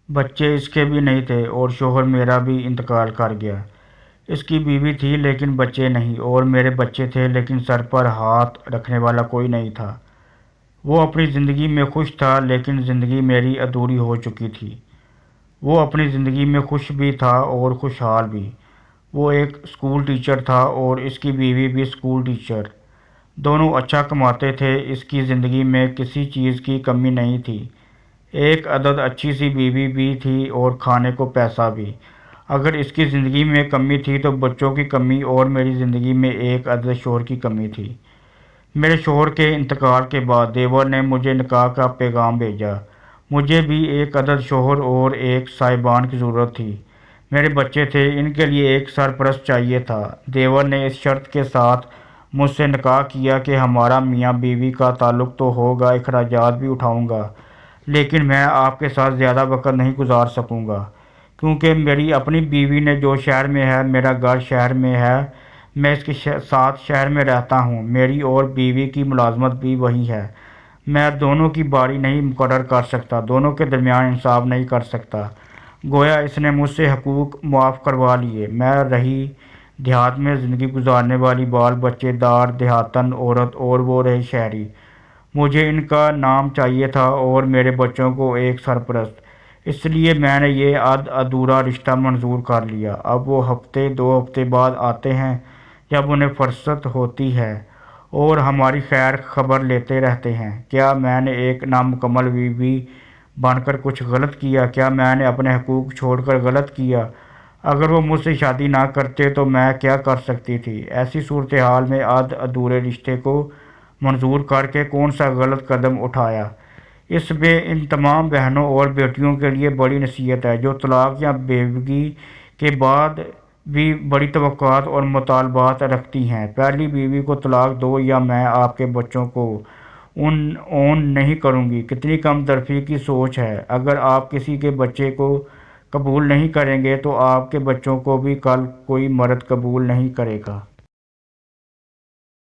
بچے اس کے بھی نہیں تھے اور شوہر میرا بھی انتقال کر گیا۔ اس کی بیوی تھی لیکن بچے نہیں، اور میرے بچے تھے لیکن سر پر ہاتھ رکھنے والا کوئی نہیں تھا۔ وہ اپنی زندگی میں خوش تھا لیکن زندگی میری ادھوری ہو چکی تھی۔ وہ اپنی زندگی میں خوش بھی تھا اور خوشحال بھی۔ وہ ایک اسکول ٹیچر تھا اور اس کی بیوی بھی اسکول ٹیچر۔ دونوں اچھا کماتے تھے، اس کی زندگی میں کسی چیز کی کمی نہیں تھی۔ ایک عدد اچھی سی بیوی بھی تھی اور کھانے کو پیسہ بھی۔ اگر اس کی زندگی میں کمی تھی تو بچوں کی کمی، اور میری زندگی میں ایک عدد شوہر کی کمی تھی۔ میرے شوہر کے انتقال کے بعد دیور نے مجھے نکاح کا پیغام بھیجا۔ مجھے بھی ایک عدد شوہر اور ایک صاحبان کی ضرورت تھی۔ میرے بچے تھے، ان کے لیے ایک سرپرست چاہیے تھا۔ دیور نے اس شرط کے ساتھ مجھ سے نکاح کیا کہ ہمارا میاں بیوی کا تعلق تو ہوگا، اخراجات بھی اٹھاؤں گا، لیکن میں آپ کے ساتھ زیادہ وقت نہیں گزار سکوں گا، کیونکہ میری اپنی بیوی نے جو شہر میں ہے، میرا گھر شہر میں ہے، میں اس کے ساتھ شہر میں رہتا ہوں، میری اور بیوی کی ملازمت بھی وہی ہے۔ میں دونوں کی باری نہیں مقرر کر سکتا، دونوں کے درمیان انصاف نہیں کر سکتا۔ گویا اس نے مجھ سے حقوق معاف کروا لیے۔ میں رہی دیہات میں زندگی گزارنے والی بال بچے دار دیہاتن عورت، اور وہ رہے شہری۔ مجھے ان کا نام چاہیے تھا اور میرے بچوں کو ایک سرپرست۔ اس لیے میں نے یہ ادھورا رشتہ منظور کر لیا۔ اب وہ ہفتے 2 ہفتے بعد آتے ہیں جب انہیں فرصت ہوتی ہے، اور ہماری خیر خبر لیتے رہتے ہیں۔ کیا میں نے ایک نامکمل بیوی بن کر کچھ غلط کیا؟ کیا میں نے اپنے حقوق چھوڑ کر غلط کیا؟ اگر وہ مجھ سے شادی نہ کرتے تو میں کیا کر سکتی تھی؟ ایسی صورتحال میں ادھورے رشتے کو منظور کر کے کون سا غلط قدم اٹھایا؟ اس میں ان تمام بہنوں اور بیٹیوں کے لیے بڑی نصیحت ہے جو طلاق یا بیوگی کے بعد بھی بڑی توقعات اور مطالبات رکھتی ہیں۔ پہلی بیوی کو طلاق دو یا میں آپ کے بچوں کو اون نہیں کروں گی۔ کتنی کم طرفی کی سوچ ہے۔ اگر آپ کسی کے بچے کو قبول نہیں کریں گے تو آپ کے بچوں کو بھی کل کوئی مرد قبول نہیں کرے گا۔